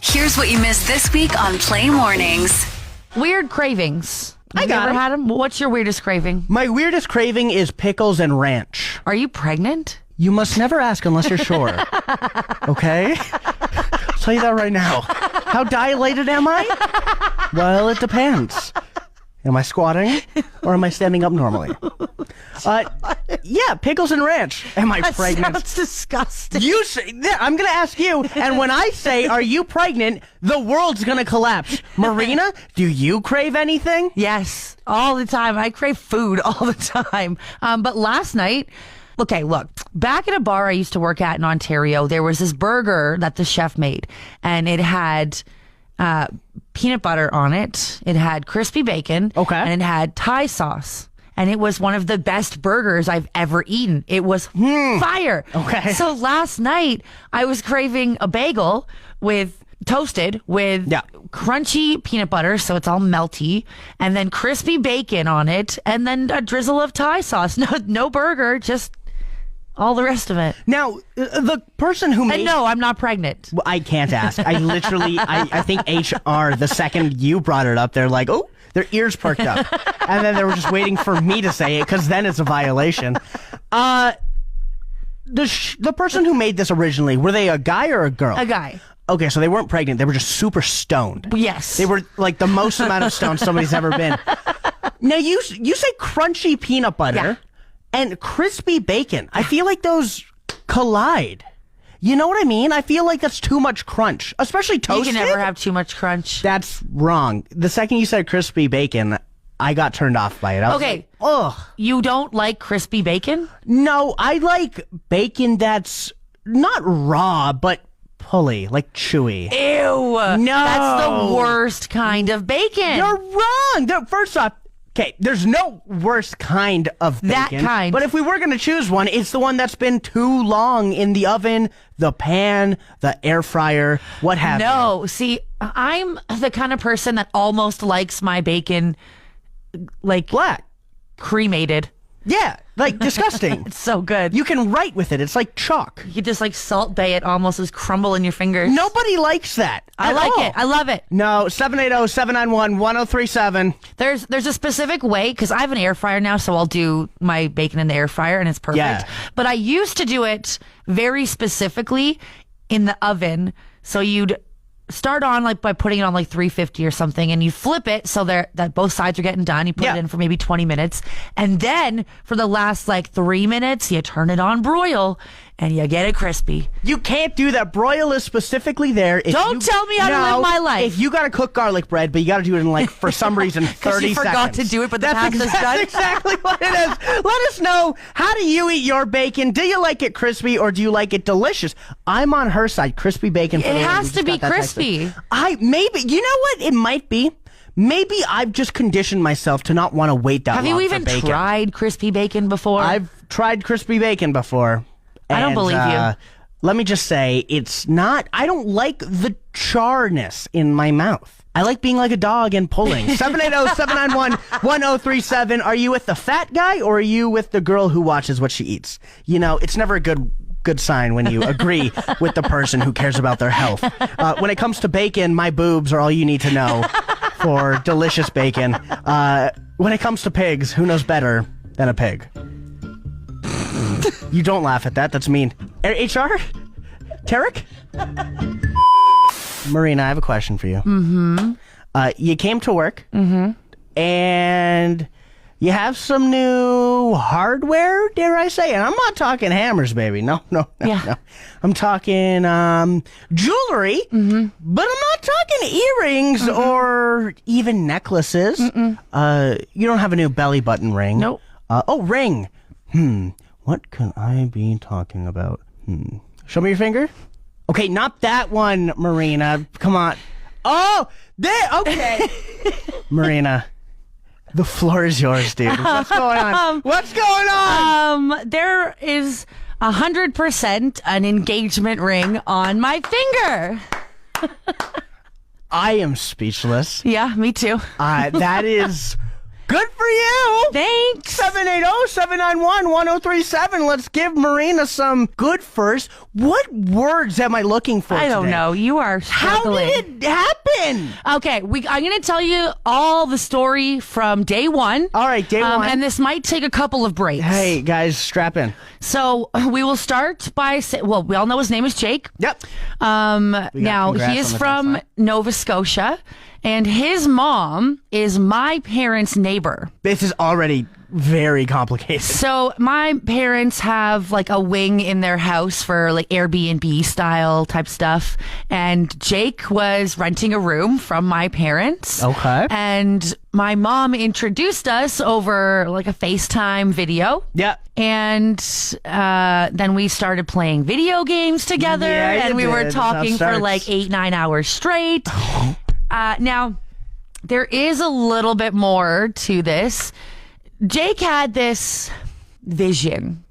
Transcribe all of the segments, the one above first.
Here's what you missed this week on Play Mornings. Weird cravings. I got You ever 'em. had them? What's your weirdest craving? My weirdest craving is pickles and ranch. Are you pregnant? You must never ask unless you're sure. Okay? I'll tell you that right now. How dilated am I? Well, it depends. Am I squatting or am I standing up normally? Yeah, pickles and ranch. Am I pregnant? Sounds disgusting. You say, I'm going to ask you, and when I say, are you pregnant, the world's going to collapse. Marina, do you crave anything? Yes, all the time. I crave food all the time. But last night, okay, look, back at a bar I used to work at in Ontario, there was this burger that the chef made, and it had peanut butter on it. It had crispy bacon. Okay. And it had Thai sauce. And it was one of the best burgers I've ever eaten. It was fire. Okay. So last night, I was craving a bagel toasted with crunchy peanut butter, so it's all melty, and then crispy bacon on it, and then a drizzle of Thai sauce. No burger, just all the rest of it. Now, the person who made... And no, I'm not pregnant. Well, I can't ask. I literally, I think HR, the second you brought it up, they're like, oh, their ears perked up. And then they were just waiting for me to say it, because then it's a violation. The person who made this originally, were they a guy or a girl? A guy. Okay, so they weren't pregnant. They were just super stoned. Yes. They were like the most amount of stoned somebody's ever been. Now, you say crunchy peanut butter and crispy bacon. I feel like those collide. You know what I mean? I feel like that's too much crunch, especially toasted. You can never have too much crunch. That's wrong. The second you said crispy bacon, I got turned off by it. I was like, ugh. You don't like crispy bacon? No, I like bacon that's not raw, but pulley, like chewy. Ew. No. That's the worst kind of bacon. You're wrong. First off, okay, there's no worst kind of bacon. That kind. But if we were going to choose one, it's the one that's been too long in the oven, the pan, the air fryer, what have you. No, see, I'm the kind of person that almost likes my bacon like Black. cremated. Yeah, like disgusting. It's so good. You can write with it. It's like chalk. You just like salt bay it almost as crumble in your fingers. Nobody likes that. I like it. I love it. No, 780-791-1037. There's a specific way, because I have an air fryer now, so I'll do my bacon in the air fryer and it's perfect. Yeah. But I used to do it very specifically in the oven. So you'd start on like by putting it on like 350 or something, and you flip it so that both sides are getting done. You put it in for maybe 20 minutes, and then for the last like 3 minutes you turn it on broil and you get it crispy. You can't do that. Broil is specifically there. Don't tell me how to live my life. If you got to cook garlic bread, but you got to do it in like, for some reason, 30 'Cause you forgot seconds. to do it, but the That's pasta's done. exactly what it is. Let us know, how do you eat your bacon? Do you like it crispy or do you like it delicious? I'm on her side. Crispy bacon. For It the win. has We to just be got that text. crispy. Maybe, you know what? It might be. Maybe I've just conditioned myself to not want to wait that Have long you for even bacon. tried crispy bacon before? I've tried crispy bacon before. I don't believe you. Let me just say, it's not, I don't like the charness in my mouth. I like being like a dog and pulling. 780-791-1037. Are you with the fat guy or are you with the girl who watches what she eats? You know, it's never a good sign when you agree with the person who cares about their health. When it comes to bacon, my boobs are all you need to know for delicious bacon. When it comes to pigs, who knows better than a pig? You don't laugh at that. That's mean. HR? Tarek? Marina, I have a question for you. Mm-hmm. You came to work. Mm-hmm. And you have some new hardware, dare I say? And I'm not talking hammers, baby. No. I'm talking jewelry, but I'm not talking earrings or even necklaces. You don't have a new belly button ring. Nope. Ring. What can I be talking about? Show me your finger. Okay, not that one, Marina. Come on. Oh, there. Okay. Marina, the floor is yours, dude. What's going on? What's going on? There is 100% an engagement ring on my finger. I am speechless. Yeah, me too. That is Good for you. Thanks. 780-791-1037. Let's give Marina some good first. What words am I looking for I don't today? know. You are struggling. How did it happen? Okay, I'm going to tell you all the story from day one. All right, day one. And this might take a couple of breaks. Hey, guys, strap in. So we will start by we all know his name is Jake. Yep. Now he is from Nova Scotia, and his mom is my parents' neighbor. This is already very complicated. So my parents have like a wing in their house for like Airbnb style type stuff, and Jake was renting a room from my parents. Okay. And my mom introduced us over like a FaceTime video. Yep. And then we started playing video games together, and we were talking for like 8-9 hours straight. Now, there is a little bit more to this. Jake had this vision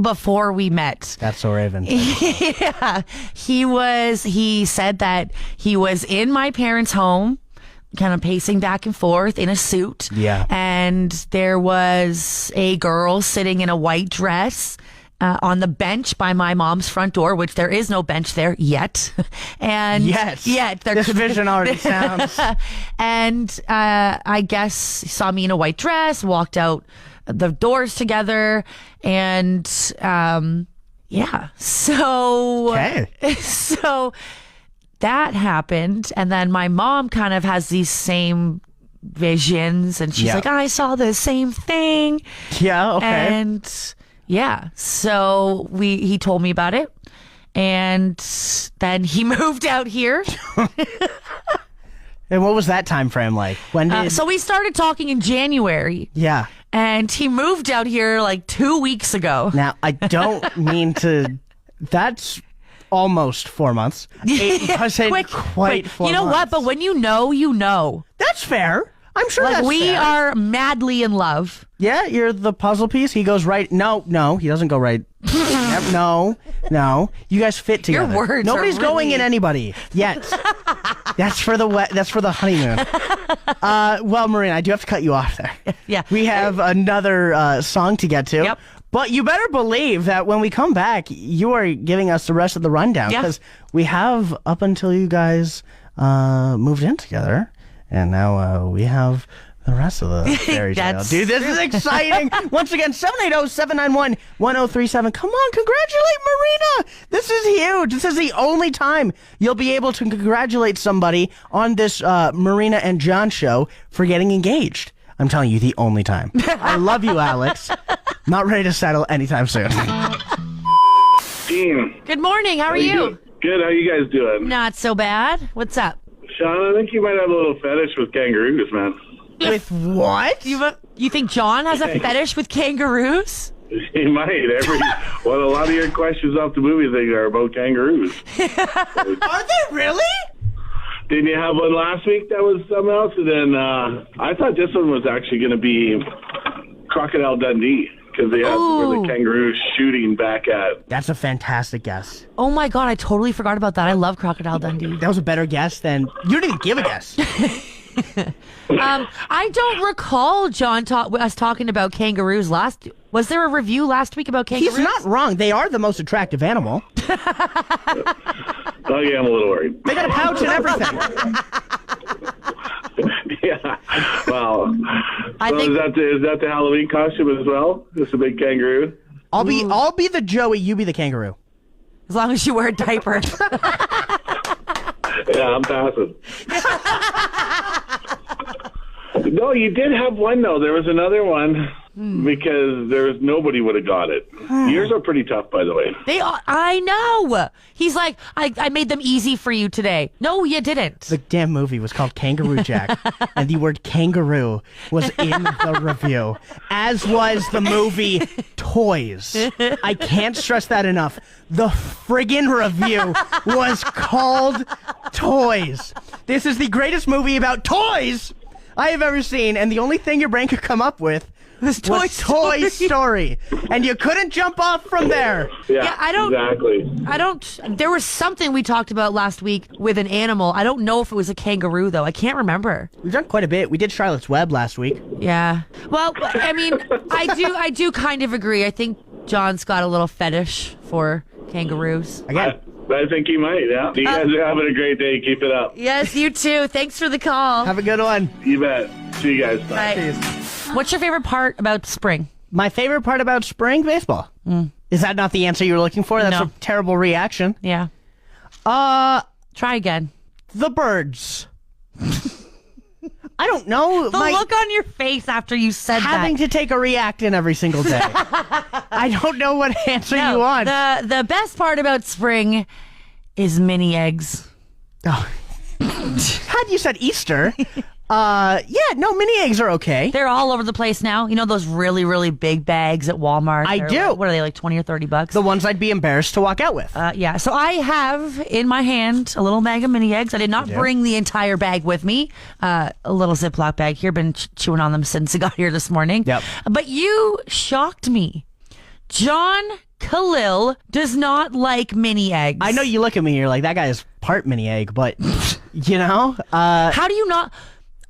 before we met. That's so Raven. Yeah. He said that he was in my parents' home, kind of pacing back and forth in a suit. Yeah. And there was a girl sitting in a white dress on the bench by my mom's front door, which there is no bench there yet. And yet. This vision already sounds. And I guess he saw me in a white dress, walked out the doors together, and yeah. So, so that happened. And then my mom kind of has these same visions, and she's like, I saw the same thing. Yeah, okay. And yeah, so he told me about it, and then he moved out here. And what was that time frame like? When did... So we started talking in January. Yeah. And he moved out here like 2 weeks ago. Now, I don't mean to... That's almost 4 months. It wasn't quite 4 months. You know what? But when you know, you know. That's fair. I'm sure like that's we fair. are madly in love. Yeah, you're the puzzle piece. He goes right. No, he doesn't go right. Yep, no. You guys fit together. Your words Nobody's are going really... in anybody yet. That's for the honeymoon. Well, Marina, I do have to cut you off there. Yeah. We have another song to get to. Yep. But you better believe that when we come back, you are giving us the rest of the rundown, because we have up until you guys moved in together. And now we have the rest of the fairy tale. Dude, this is exciting. Once again, 780-791-1037. Come on, congratulate Marina. This is huge. This is the only time you'll be able to congratulate somebody on this Marina and John show for getting engaged. I'm telling you, the only time. I love you, Alex. Not ready to settle anytime soon. Dean. Good morning. How are you? Good. How you guys doing? Not so bad. What's up? Sean, I think you might have a little fetish with kangaroos, man. With what? You think John has a fetish with kangaroos? He might. A lot of your questions off the movie thing are about kangaroos. Are they really? Didn't you have one last week that was something else? And then I thought this one was actually going to be Crocodile Dundee, because they have where the kangaroo shooting back at. That's a fantastic guess. Oh my God, I totally forgot about that. I love Crocodile Dundee. That was a better guess than... You didn't even give a guess. I don't recall John us talking about kangaroos last... Was there a review last week about kangaroos? He's not wrong. They are the most attractive animal. Oh, yeah, I'm a little worried. They got a pouch and everything. Yeah. Well, I think... is that the Halloween costume as well? Just a big kangaroo? I'll be the Joey, you be the kangaroo. As long as you wear a diaper. Yeah, I'm passing. No, you did have one, though. There was another one, because nobody would have got it. Yours are pretty tough, by the way. They are. I know. He's like, I made them easy for you today. No, you didn't. The damn movie was called Kangaroo Jack, and the word kangaroo was in the review, as was the movie Toys. I can't stress that enough. The friggin' review was called Toys. This is the greatest movie about toys I have ever seen, and the only thing your brain could come up with was Toy Story. And you couldn't jump off from there. Yeah, exactly. There was something we talked about last week with an animal. I don't know if it was a kangaroo, though. I can't remember. We've done quite a bit. We did Charlotte's Web last week. Yeah. Well, I mean, I do kind of agree. I think John's got a little fetish for kangaroos. Again. I think he might, yeah. You guys are having a great day. Keep it up. Yes, you too. Thanks for the call. Have a good one. You bet. See you guys. Bye. Bye. What's your favorite part about spring? My favorite part about spring baseball. Is that not the answer you were looking for? That's No. a terrible reaction. Yeah. Try again. The birds. I don't know. The look on your face after you said having that. to take a Reactin every single day. I don't know what answer you want. The best part about spring is mini eggs. Oh. Had you said Easter, mini eggs are okay. They're all over the place now. You know those really, really big bags at Walmart? I do. What are they, like 20 or 30 bucks? The ones I'd be embarrassed to walk out with. Yeah. So I have in my hand a little bag of mini eggs. I did not bring the entire bag with me. A little Ziploc bag here. Been chewing on them since I got here this morning. Yep. But you shocked me. John Khalil does not like mini eggs. I know you look at me, you're like, that guy is part mini egg, but, you know? How do you not...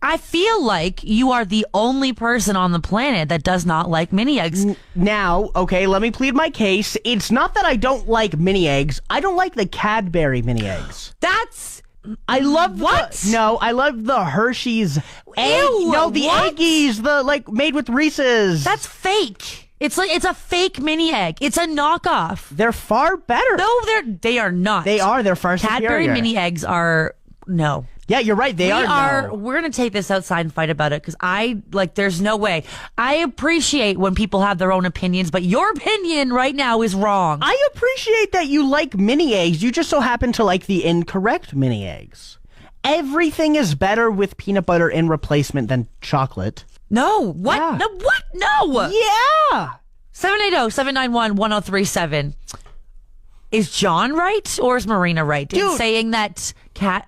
I feel like you are the only person on the planet that does not like mini eggs. Now, okay, let me plead my case. It's not that I don't like mini eggs. I don't like the Cadbury mini eggs. I love I love the Hershey's egg. Ew, no, the what? Eggies, made with Reese's. That's fake. It's a fake mini egg. It's a knockoff. They're far better. No, they are not. They are. They're far Cadbury superior. mini eggs are no. Yeah, you're right. They are. We're going to take this outside and fight about it because there's no way. I appreciate when people have their own opinions, but your opinion right now is wrong. I appreciate that you like mini eggs. You just so happen to like the incorrect mini eggs. Everything is better with peanut butter in replacement than chocolate. No. What? Yeah. No, what? No. Yeah. 780-791-1037. Is John right or is Marina right in saying that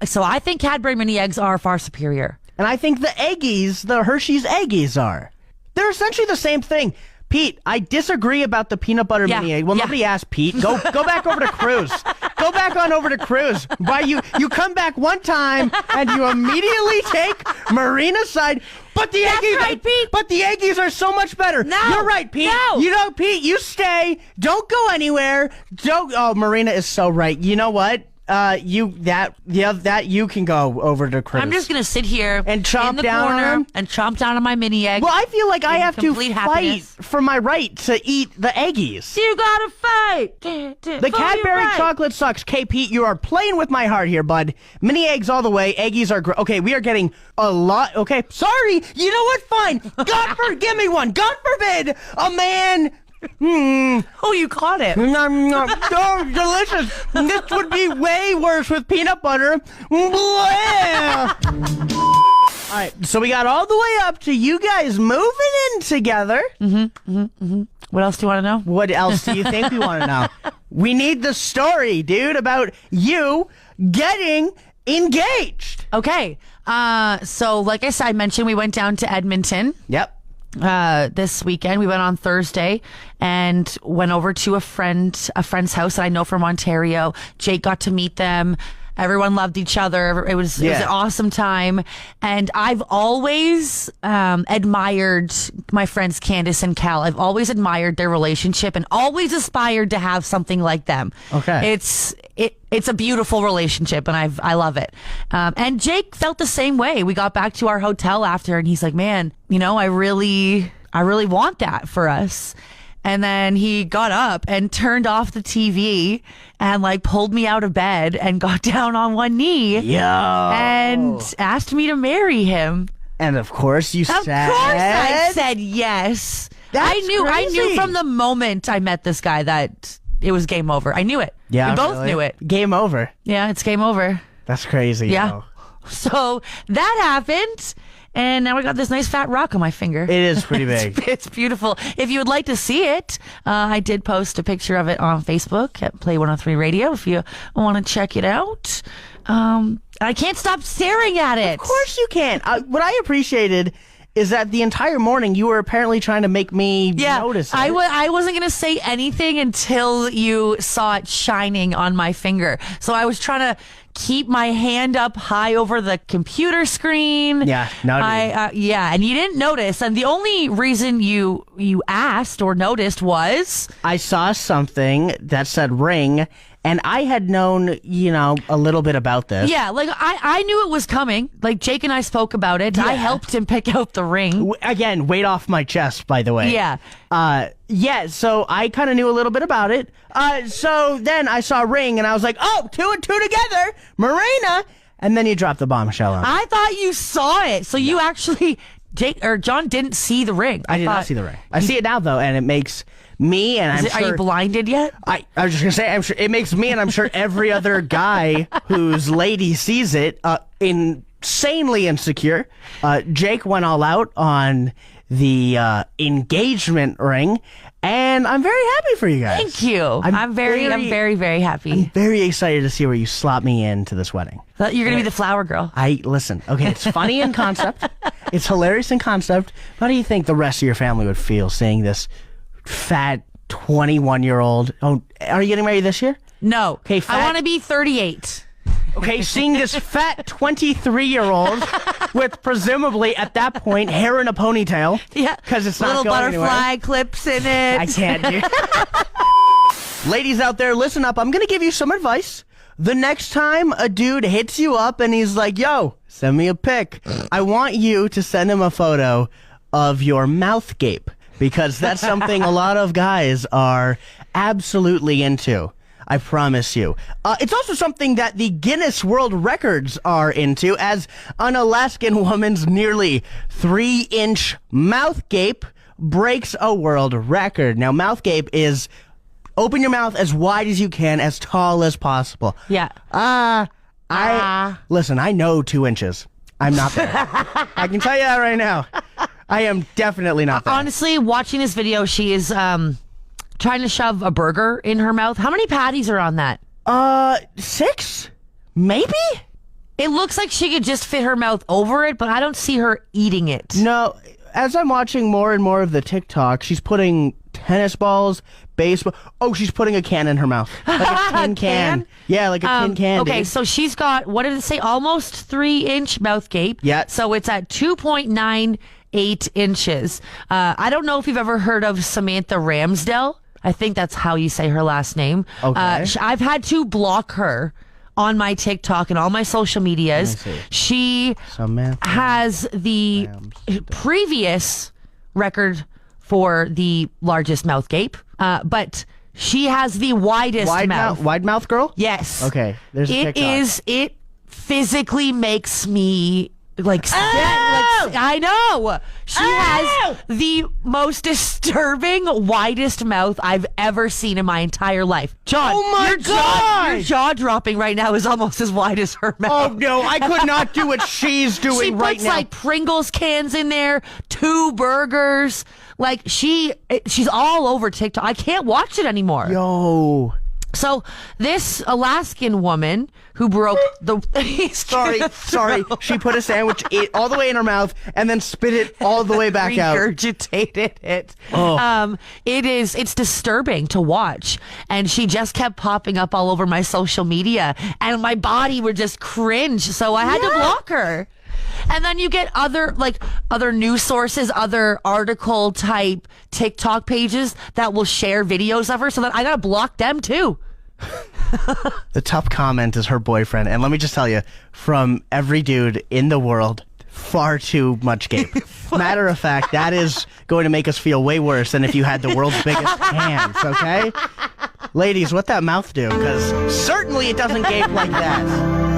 so I think Cadbury mini eggs are far superior. And I think the Eggies, the Hershey's Eggies are. They're essentially the same thing. Pete, I disagree about the peanut butter mini egg. Well, nobody asked Pete. Go back over to Cruz. Go back on over to Cruz. Why you come back one time and you immediately take Marina's side. But the Eggies, right, Pete. But the Eggies are so much better. No, you're right, Pete. No. You know, Pete, you stay. Don't go anywhere. Oh, Marina is so right. You know what? You can go over to Cruz. I'm just gonna sit here and chomp in the down corner on them? and chomp down on my mini egg. Well, I feel like I have to complete fight happiness. for my right to eat the Eggies. You gotta fight. The Cadbury chocolate sucks. Okay, Pete, you are playing with my heart here, bud. Mini eggs all the way. Eggies are great. Okay, we are getting a lot. Okay, sorry. You know what? Fine. Give me one. God forbid a man. Oh, you caught it. Oh, delicious. This would be way worse with peanut butter. Blah. All right, so we got all the way up to you guys moving in together. What else do you want to know? What else do you think we want to know? We need the story, dude, about you getting engaged. Okay. So like I mentioned, we went down to Edmonton. Yep. This weekend. We went on Thursday and went over to a friend's house that I know from Ontario. Jake got to meet them. Everyone loved each other. It was an awesome time. And I've always admired my friends Candace and Cal. I've always admired their relationship and always aspired to have something like them. Okay. It's a beautiful relationship and I love it. And Jake felt the same way. We got back to our hotel after and he's like, man, I really want that for us. And then he got up and turned off the TV and pulled me out of bed and got down on one knee. And asked me to marry him. And of course you said. Of course I said yes. That's I knew crazy. from the moment I met this guy that it was game over. I knew it. Yeah, we both really? knew it. Game over. Yeah, it's game over. That's crazy. Yeah. Yo. So that happened. And now I got this nice fat rock on my finger. It is pretty big. It's beautiful. If you would like to see it, I did post a picture of it on Facebook at Play 103 Radio if you want to check it out. I can't stop staring at it. Of course you can. What I appreciated is that the entire morning you were apparently trying to make me notice it. I wasn't going to say anything until you saw it shining on my finger. So I was trying to keep my hand up high over the computer screen. Yeah, and you didn't notice. And the only reason you asked or noticed was I saw something that said ring, and I had known, a little bit about this. Yeah, like I knew it was coming. Like Jake and I spoke about it. Yeah. I helped him pick out the ring. Again, weight off my chest, by the way. Yeah. So I kind of knew a little bit about it. So then I saw ring, and I was like, oh, 2 and 2 together, Marina. And then you dropped the bombshell on me. I thought you saw it. So you actually, John didn't see the ring. I did not see the ring. I see it now, though, and it makes me, and are you blinded yet? I was just going to say, I'm sure it makes me, and I'm sure every other guy whose lady sees it, insanely insecure. Jake went all out on the engagement ring, and I'm very happy for you guys. Thank you. I'm very, very happy. I'm very excited to see where you slot me into this wedding. You're going to be the flower girl. Listen, okay, it's funny in concept. It's hilarious in concept. How do you think the rest of your family would feel seeing this fat 21-year-old? Oh, are you getting married this year? No. Okay, I want to be 38. Okay, seeing this fat 23-year-old with presumably at that point hair in a ponytail. Yeah, because it's not little going butterfly anywhere. clips in it. I can't do. Ladies out there, listen up. I'm gonna give you some advice. The next time a dude hits you up and he's like, "Yo, send me a pic," I want you to send him a photo of your mouth gape, because that's something a lot of guys are absolutely into. I promise you. It's also something that the Guinness World Records are into, as an Alaskan woman's nearly 3-inch mouth gape breaks a world record. Now, mouth gape is open your mouth as wide as you can, as tall as possible. Yeah. Listen, I know 2 inches. I'm not there. I can tell you that right now. I am definitely not there. Honestly, watching this video, she is trying to shove a burger in her mouth. How many patties are on that? 6? Maybe? It looks like she could just fit her mouth over it, but I don't see her eating it. No, as I'm watching more and more of the TikTok, she's putting tennis balls, baseball. Oh, she's putting a can in her mouth. Like a tin can. Yeah, like a tin can. Okay, so she's got, what did it say? Almost 3-inch mouth gape. Yeah. So it's at 2.98 inches. I don't know if you've ever heard of Samantha Ramsdell. I think that's how you say her last name. Okay. I've had to block her on my TikTok and all my social medias. She Samantha has the previous record for the largest mouth gape, but she has the widest mouth. Wide mouth girl? Yes. Okay, there's a TikTok. It physically makes me like I know. She has the most disturbing, widest mouth I've ever seen in my entire life. John, oh my God! Your jaw dropping right now is almost as wide as her mouth. Oh no, I could not do what she's doing right now. She puts like Pringles cans in there, 2 burgers. Like she's all over TikTok. I can't watch it anymore. Yo. So this Alaskan woman who broke the sorry, she put a sandwich all the way in her mouth and then spit it all the way back out. Regurgitated it. Oh. It's disturbing to watch, and she just kept popping up all over my social media, and my body would just cringe. So I had to block her. And then you get other news sources, other article type TikTok pages that will share videos of her, so that I gotta block them too. The top comment is her boyfriend, and let me just tell you, from every dude in the world, far too much gape. Matter of fact, that is going to make us feel way worse than if you had the world's biggest hands, okay? Ladies, what that mouth do? Because certainly it doesn't gape like that.